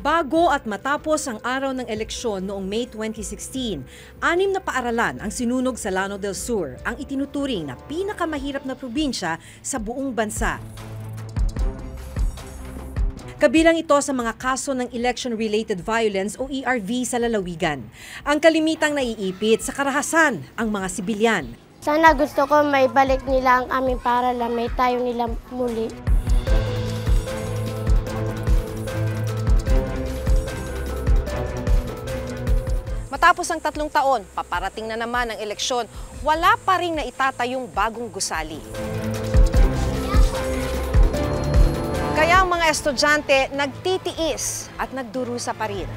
Bago at matapos ang araw ng eleksyon noong May 2016, 6 na paaralan ang sinunog sa Llano del Sur, ang itinuturing na pinakamahirap na probinsya sa buong bansa. Kabilang ito sa mga kaso ng election-related violence o ERV sa lalawigan. Ang kalimitang naiipit sa karahasan ang mga sibilyan. Sana gusto ko may balik nila ang aming paaralan, may tayo nila muli. Matapos ang 3 taon, paparating na naman ang eleksyon, wala pa ring naitatayong bagong gusali. Kaya ang mga estudyante nagtitiis at nagdurusa pa rin.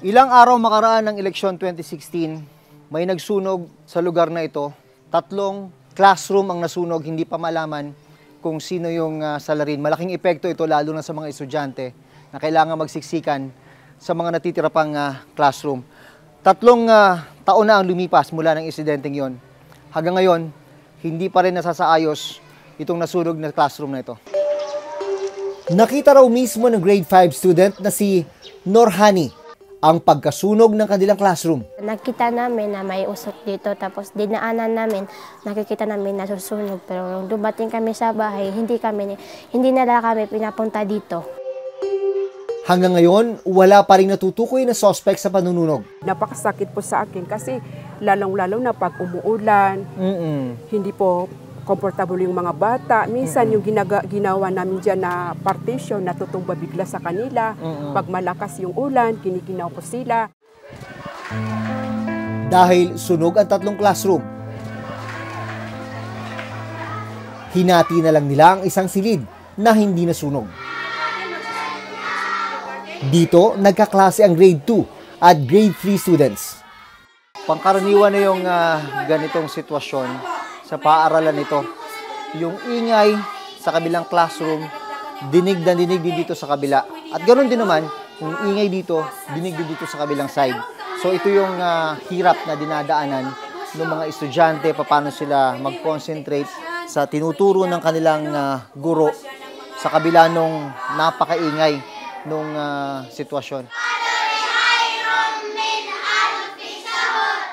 Ilang araw makaraan ng eleksyon 2016, may nagsunog sa lugar na ito. 3 classroom ang nasunog, hindi pa malaman kung sino yung salarin. Malaking epekto ito lalo na sa mga estudyante na kailangan magsiksikan sa mga natitira pang classroom. 3 taon na ang lumipas mula ng insidenteng yon. Hanggang ngayon, hindi pa rin nasasaayos itong nasunog na classroom na ito. Nakita raw mismo ng grade 5 student na si Norhani ang pagkasunog ng kanilang classroom. Nakita namin na may usok dito, tapos dinaanan namin, nakikita namin nasusunog. Pero nung dumating kami sa bahay, hindi nila kami pinapunta dito. Hanggang ngayon, wala pa rin natutukoy na suspect sa panununog. Napakasakit po sa akin kasi lalong-lalo na pag umuulan, hindi po komportable yung mga bata. Minsan yung ginawa namin dyan na partition, natutumba bigla sa kanila. Pag malakas yung ulan, kinikinaw ko sila. Dahil sunog ang 3 classroom, hinati na lang nila ang isang silid na hindi nasunog. Dito, nagkaklase ang grade 2 at grade 3 students. Pangkaraniwan na yung ganitong sitwasyon sa paaralan nito. Yung ingay sa kabilang classroom, dinig na dinig din dito sa kabila. At ganoon din naman, yung ingay dito, dinig din dito sa kabilang side. So ito yung hirap na dinadaanan ng mga estudyante, paano sila mag-concentrate sa tinuturo ng kanilang guro sa kabila nung napakaingay nung sitwasyon.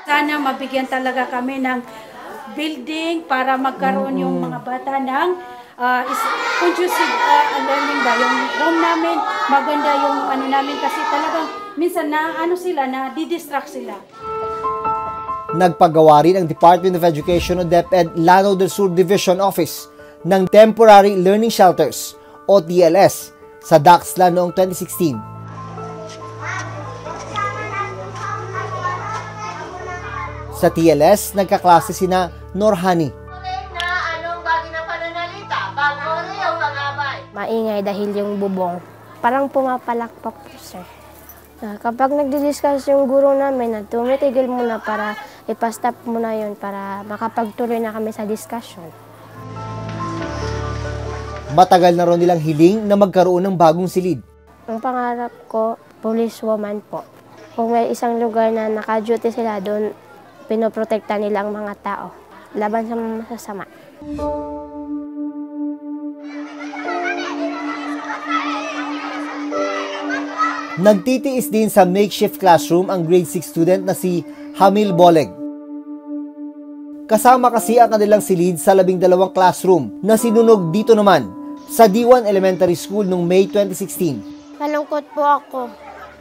Sana mabigyan talaga kami ng building para magkaroon yung mga bata ng conducive learning ba. Yung room namin, maganda yung ano namin kasi talagang minsan na didistract sila. Nagpagawa rin ang Department of Education o DepEd Llano del Sur Division Office ng Temporary Learning Shelters o TLS sa Daxla noong 2016. Sa TLS, nagkaklase sina Norhani. Maingay dahil yung bubong. Parang pumapalakpak po, sir. Kapag nagdi-discuss yung guro namin, tumitigil muna para ipastop muna yun para makapagtuloy na kami sa discussion. Matagal na rin nilang hiling na magkaroon ng bagong silid. Ang pangarap ko, policewoman po. Kung may isang lugar na naka-duty sila doon, pinoprotekta nila ang mga tao laban sa masasama. Nagtitiis din sa makeshift classroom ang grade 6 student na si Hamil Boleg. Kasama kasi ang kanilang silid sa 12 classroom na sinunog dito naman sa D1 Elementary School noong May 2016. Malungkot po ako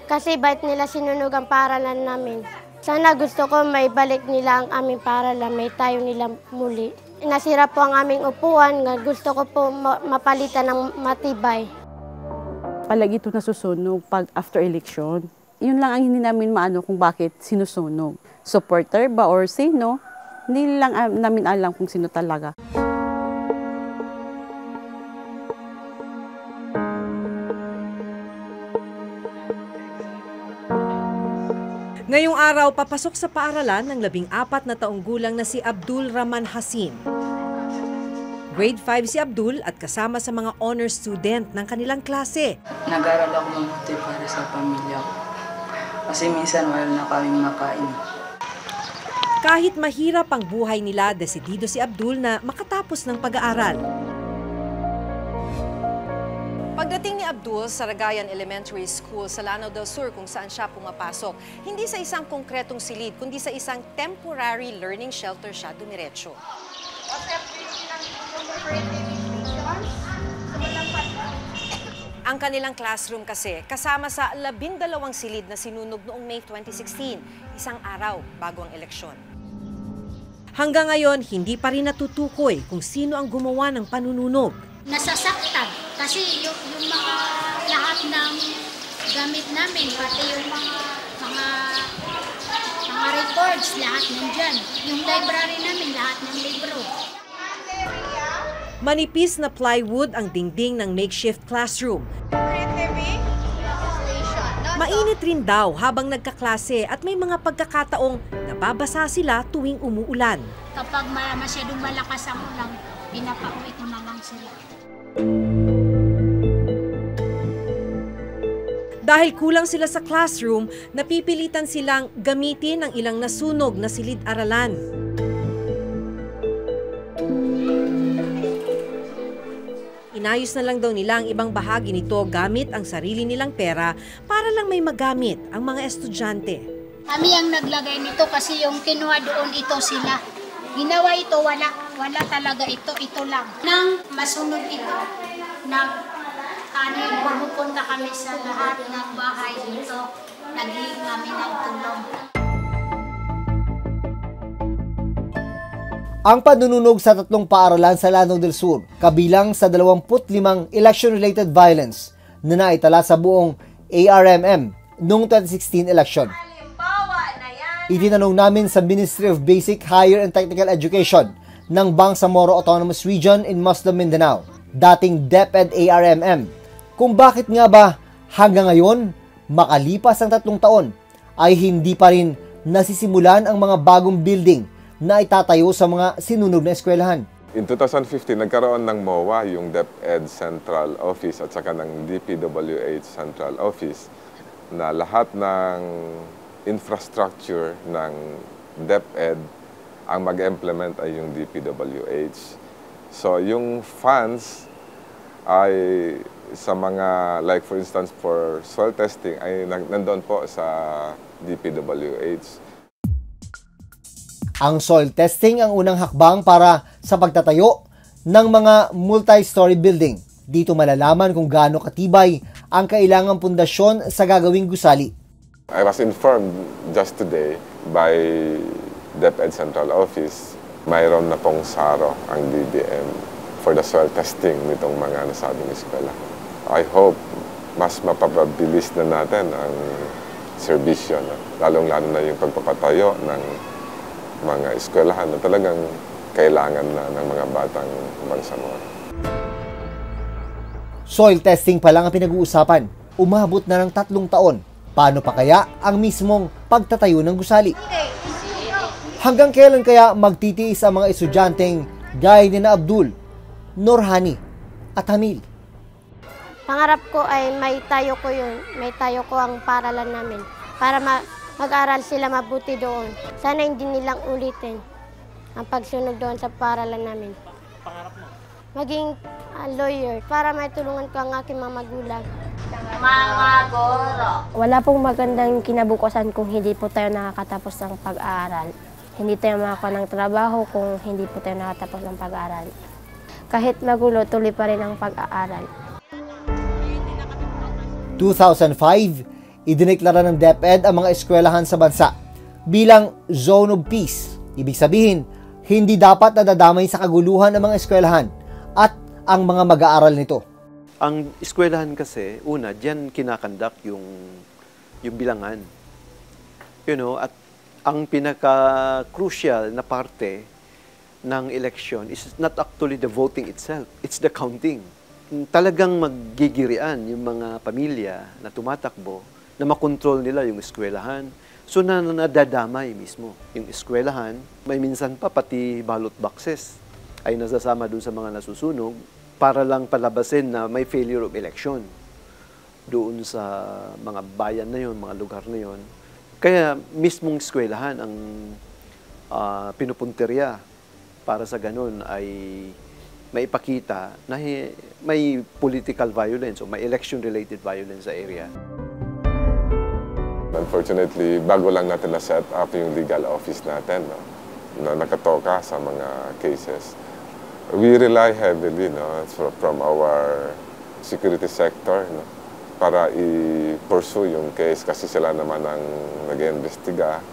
kasi bakit nila sinunog ang paaralan namin. Sana gusto ko may balik nila ang aming paaralan, may tayo nila muli. Nasira po ang aming upuan, gusto ko po mapalitan ng matibay. Palagi ito nasusunog pag after election. Yun lang ang hindi namin maano kung bakit sinusunog. Supporter ba or sino? Hindi lang namin alam kung sino talaga. Ngayong araw, papasok sa paaralan ng 14 na taong gulang na si Abdul Rahman Hasim. Grade 5 si Abdul at kasama sa mga honor student ng kanilang klase. Nag-aral ako mabuti para sa pamilya ko. Kasi minsan wala na kaming makain. Kahit mahirap ang buhay nila, desidido si Abdul na makatapos ng pag-aaral. Pagdating ni Abdul sa Ragayan Elementary School sa Lanao del Sur kung saan siya pumapasok, hindi sa isang konkretong silid, kundi sa isang temporary learning shelter siya dumiretso. Ang kanilang classroom kasi kasama sa 12 silid na sinunog noong May 2016, isang araw bago ang eleksyon. Hanggang ngayon, hindi pa rin natutukoy kung sino ang gumawa ng panununog. Nasasaktan kasi yung mga lahat ng gamit namin, pati yung mga records, lahat nandyan. Yung library namin, lahat ng libro. Manipis na plywood ang dingding ng makeshift classroom. Mainit rin daw habang nagkaklase at may mga pagkakataong nababasa sila tuwing umuulan. Kapag masyadong malakas ang ulan, pinapauwi ko na lang sila. Dahil kulang sila sa classroom, napipilitan silang gamitin ang ilang nasunog na silid-aralan. Inayos na lang daw nila ang ibang bahagi nito gamit ang sarili nilang pera para lang may magamit ang mga estudyante. Kami ang naglagay nito kasi yung kinuha doon ito sila. Ginawa ito, wala talaga ito lang. Nang masunog ito, pupunta kami sa lahat ng bahay dito, naghihingi kami ng tulong. Ang panununog sa 3 paaralan sa Lanao del Sur, kabilang sa 25 election-related violence na naitala sa buong ARMM noong 2016 election. Itinanong namin sa Ministry of Basic, Higher and Technical Education ng Bangsamoro Autonomous Region in Muslim Mindanao, dating DepEd ARMM, kung bakit nga ba hanggang ngayon, makalipas ang 3 taon, ay hindi pa rin nasisimulan ang mga bagong building na itatayo sa mga sinunog na eskwelahan. In 2015, nagkaroon ng MOA, yung DepEd Central Office at saka ng DPWH Central Office, na lahat ng infrastructure ng DepEd ang mag-implement ay yung DPWH. So yung funds ay sa mga, like for instance for soil testing, ay nandoon po sa DPWH. Ang soil testing ang unang hakbang para sa pagtatayo ng mga multi-story building. Dito malalaman kung gaano katibay ang kailangang pundasyon sa gagawing gusali. I was informed just today by DepEd Central Office, mayroon na pong SARO ang DBM for the soil testing nitong mga nasabing eskwela. I hope mas mapapabilis na natin ang serbisyo, lalong-lalo na yung pagpapatayo ng mga eskwelahan na talagang kailangan na ng mga batang Bangsamoro. Soil testing pa lang ang pinag-uusapan. Umabot na ng 3 taon. Paano pa kaya ang mismong pagtatayo ng gusali? Hanggang kailan kaya magtitiis ang mga estudyanteng gaya ni na Abdul, Norhani at Hamil? Pangarap ko ay may tayo ko ang paralan namin para mag-aral sila mabuti doon. Sana hindi nilang ulitin ang pagsunog doon sa paralan namin. Pangarap mo? Maging lawyer para may tulungan ko ang aking mga magulang. Wala pong magandang kinabukasan kung hindi po tayo nakakatapos ng pag-aaral. Hindi tayo makakuha ng trabaho kung hindi po tayo nakatapos ng pag-aaral. Kahit magulo, tuloy pa rin ang pag-aaral. 2005, idineklara ng DepEd ang mga eskwelahan sa bansa bilang Zone of Peace. Ibig sabihin, hindi dapat nadadamay sa kaguluhan ng mga eskwelahan at ang mga mag-aaral nito. Ang eskwelahan kasi, una, diyan kinakandak yung bilangan. At ang pinaka-crucial na parte ng election is not actually the voting itself, it's the counting. Talagang maggigirian yung mga pamilya na tumatakbo na makontrol nila yung eskwelahan. So nadadamay mismo yung eskwelahan. May minsan pa pati ballot boxes ay nasasama dun sa mga nasusunog para lang palabasin na may failure of election doon sa mga bayan na yon, mga lugar na yon. Kaya mismong eskwelahan ang pinupunterya para sa ganun ay maipakita na may political violence o may election-related violence sa area. Unfortunately, bago lang natin na-set up yung legal office natin, no, na nakatoka sa mga cases. We rely heavily, no, from our security sector, no, para i-pursue yung case kasi sila naman ang nag-iimbestiga.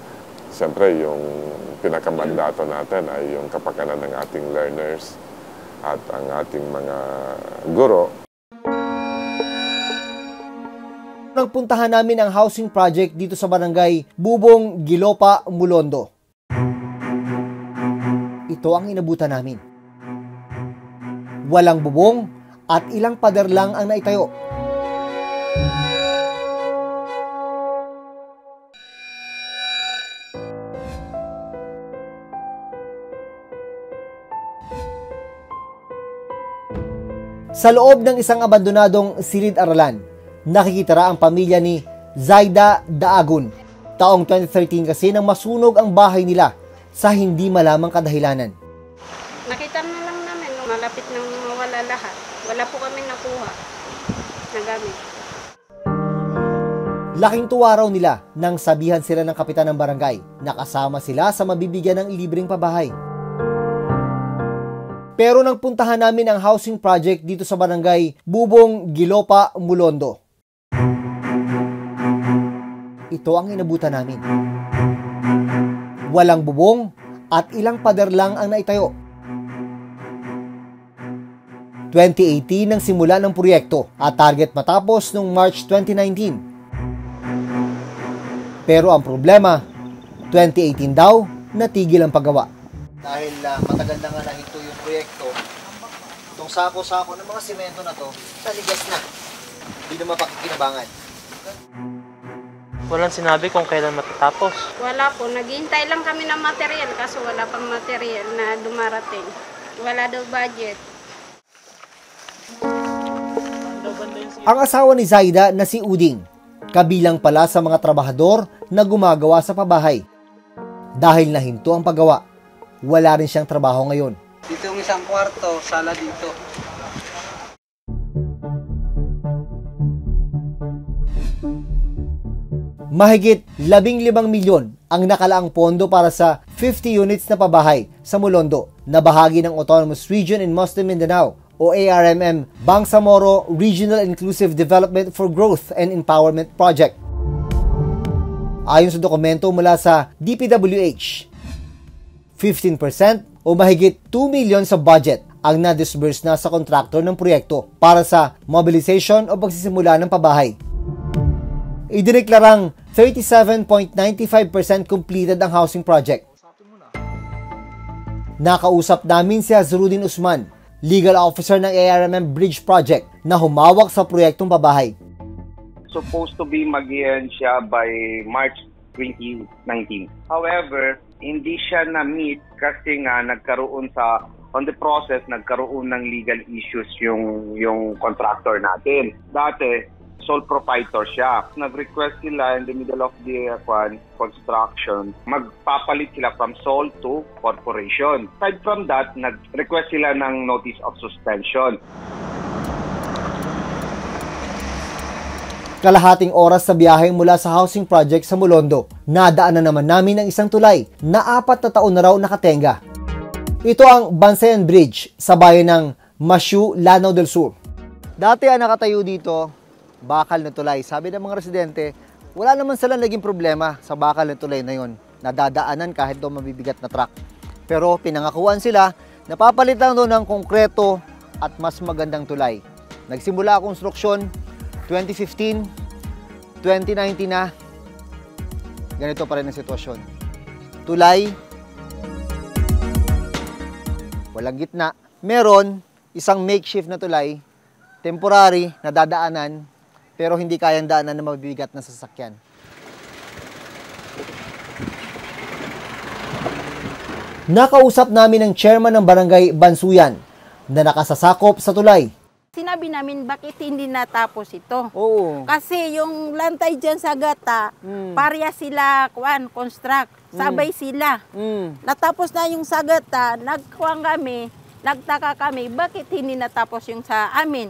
Siyempre, yung pinakamandato natin ay yung kapakanan ng ating learners at ang ating mga guro. Nagpuntahan namin ang housing project dito sa barangay Bubong, Gilopa, Mulondo. Ito ang inabutan namin. Walang bubong at ilang pader lang ang naitayo. Sa loob ng isang abandonadong silid-aralan, nakikitira ang pamilya ni Zaida Daagun. Taong 2013 kasi nang masunog ang bahay nila sa hindi malamang kadahilanan. Nakita na lang namin nung malapit nang mawala lahat. Wala po kami nakuha na gamit. Laking tuwa raw nila nang sabihan sila ng kapitan ng barangay na kasama sila sa mabibigyan ng libreng pabahay. Pero nang puntahan namin ang housing project dito sa barangay Bubong, Gilopa, Mulondo. Ito ang inabutan namin. Walang bubong at ilang pader lang ang naitayo. 2018 nang simula ng proyekto at target matapos noong March 2019. Pero ang problema, 2018 daw, natigil ang paggawa. Dahil matagal na nga nahinto yung proyekto, itong sako-sako ng mga simento na to, taligas na. Hindi na mapakikinabangan. Walang sinabi kung kailan matatapos. Wala po. Naghihintay lang kami ng material kaso wala pang material na dumarating. Wala daw budget. Ang asawa ni Zaida na si Uding, kabilang pala sa mga trabahador na gumagawa sa pabahay. Dahil nahinto ang paggawa, wala rin siyang trabaho ngayon. Dito yung isang kwarto, sala dito. Mahigit 15 milyon ang nakalaang pondo para sa 50 units na pabahay sa Mulondo na bahagi ng Autonomous Region in Muslim Mindanao o ARMM Bangsamoro Regional Inclusive Development for Growth and Empowerment Project. Ayon sa dokumento mula sa DPWH, 15% o mahigit 2 million sa budget ang na-disburse na sa kontraktor ng proyekto para sa mobilization o pagsisimula ng pabahay. Idineklarang 37.95% completed ang housing project. Nakausap namin si Azrudin Usman, legal officer ng ARMM Bridge Project na humawak sa proyektong pabahay. Supposed to be mag-end siya by March 2019. However, hindi siya na-meet kasi nga nagkaroon on the process, nagkaroon ng legal issues yung contractor natin. Dati, sole proprietor siya. Nag-request sila in the middle of the construction, magpapalit sila from sole to corporation. Aside from that, nag-request sila ng notice of suspension. Kalahating oras sa biyahe mula sa housing project sa Mulondo, nadaanan naman namin ang isang tulay na 4 na taon na raw nakatenga. Ito ang Bansayan Bridge sa bayan ng Masyu, Lanao del Sur. Dati ang nakatayo dito, bakal na tulay. Sabi ng mga residente, wala naman sila naging problema sa bakal na tulay na yon. Nadadaanan kahit daw mabibigat na truck. Pero pinangakuan sila, napapalit lang doon ng konkreto at mas magandang tulay. Nagsimula ang konstruksyon 2015, 2019 na, ganito pa rin ang sitwasyon. Tulay, walang gitna. Meron isang makeshift na tulay, temporary na dadaanan, pero hindi kayang daanan na mabibigat na sasakyan. Nakausap namin ang chairman ng barangay Bansuyan na nakasasakop sa tulay. Sinabi namin bakit hindi natapos ito. Oo. Kasi yung lantay dyan sa gata, pareha sila construct. Sabay sila. Natapos na yung sa gata, nagtaka kami, bakit hindi natapos yung sa amin.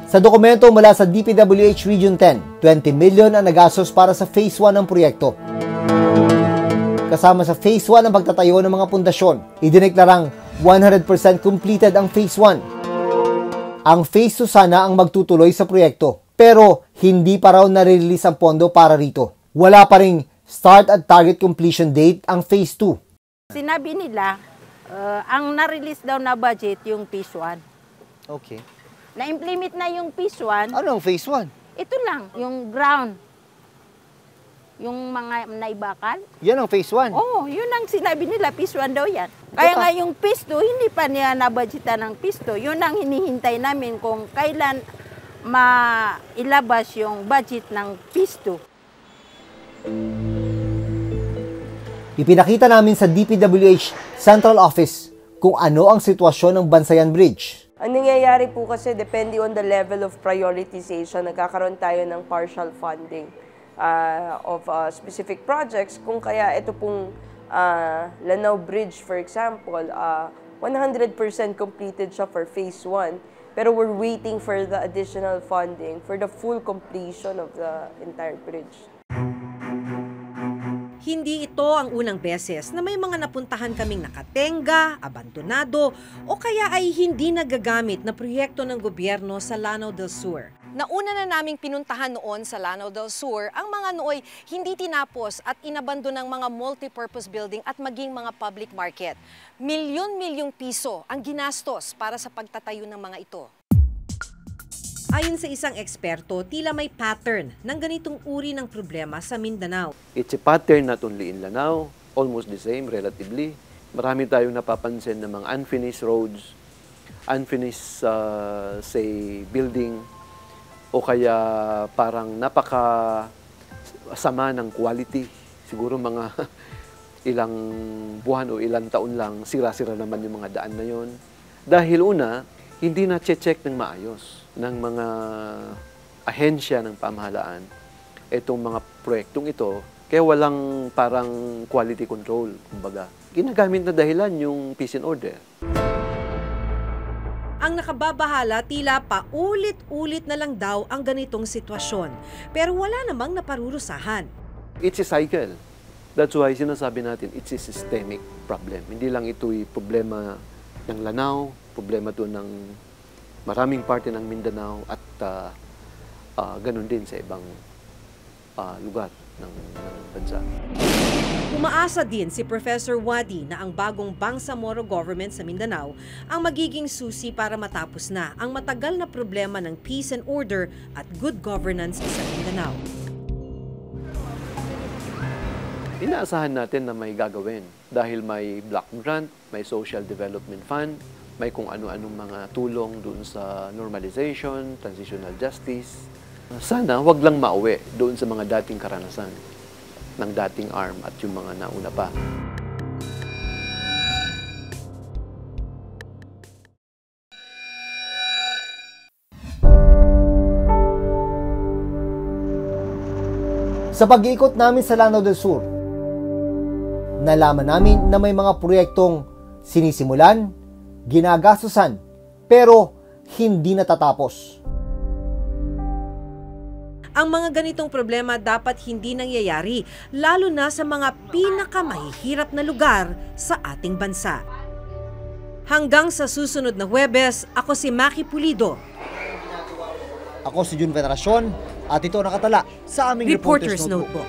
Sa dokumento mula sa DPWH Region 10, 20 million ang nagastos para sa Phase 1 ng proyekto. Kasama sa Phase 1 ang pagtatayo ng mga pundasyon. Idineklarang 100% completed ang Phase 1. Ang Phase 2 sana ang magtutuloy sa proyekto, pero hindi pa raw nare-release ang pondo para rito. Wala pa ring start at target completion date ang Phase 2. Sinabi nila, ang na-release daw na budget yung Phase 1. Okay. Na-implement na yung Phase 1. Ano ang Phase 1? Ito lang, yung ground. Yung mga naibakal. Yan ang Phase 1? Oo, yun ang sinabi nila, Phase 1 daw yan. Kaya nga yung Phase 2, hindi pa niya nabudgetan ng Phase 2. Yun ang hinihintay namin kung kailan mailabas yung budget ng Phase 2. Ipinakita namin sa DPWH Central Office kung ano ang sitwasyon ng Bansayan Bridge. Ang nangyayari po kasi, depende on the level of prioritization, nagkakaroon tayo ng partial funding of specific projects. Kung kaya ito pong Lanao Bridge, for example, 100% completed siya for Phase 1, pero we're waiting for the additional funding for the full completion of the entire bridge. Hindi ito ang unang beses na may mga napuntahan kaming nakatenga, abandonado, o kaya ay hindi nagagamit na proyekto ng gobyerno sa Lanao del Sur. Nauna na naming pinuntahan noon sa Lanao del Sur ang mga nooy hindi tinapos at inabando ng mga multipurpose building at maging mga public market. Milyon-milyong piso ang ginastos para sa pagtatayo ng mga ito. Ayon sa isang eksperto, tila may pattern ng ganitong uri ng problema sa Mindanao. It's a pattern not only in Lanao, almost the same relatively. Marami tayong napapansin ng mga unfinished roads, unfinished, building, o kaya parang napaka-sama ng quality. Siguro mga ilang buwan o ilang taon lang, sira-sira naman yung mga daan na yon. Dahil una, hindi na-check ng maayos ng mga ahensya ng pamahalaan itong mga proyektong ito, kaya walang parang quality control, kumbaga. Ginagamit na dahilan yung peace and order. Ang nakababahala, tila pa ulit-ulit na lang daw ang ganitong sitwasyon, pero wala namang naparurusahan. It's a cycle. That's why sinasabi natin, it's a systemic problem. Hindi lang ito'y problema ng Lanao, problema to ng maraming parte ng Mindanao at ganun din sa ibang lugar ng bansa. Umaasa din si Professor Wadi na ang bagong Bangsamoro government sa Mindanao ang magiging susi para matapos na ang matagal na problema ng peace and order at good governance sa Mindanao. Inaasahan natin na may gagawin dahil may block grant, may social development fund, may kung ano-anong mga tulong doon sa normalization, transitional justice. Sana wag lang mauwi doon sa mga dating karanasan ng dating ARM at yung mga nauna pa. Sa pag-iikot namin sa Lanao del Sur, nalaman namin na may mga proyektong sinisimulan, ginagastusan, pero hindi natatapos. Ang mga ganitong problema dapat hindi nangyayari, lalo na sa mga pinakamahihirap na lugar sa ating bansa. Hanggang sa susunod na Huwebes, ako si Maki Pulido. Ako si Jun Veneracion at ito nakatala sa aming Reporter's Notebook.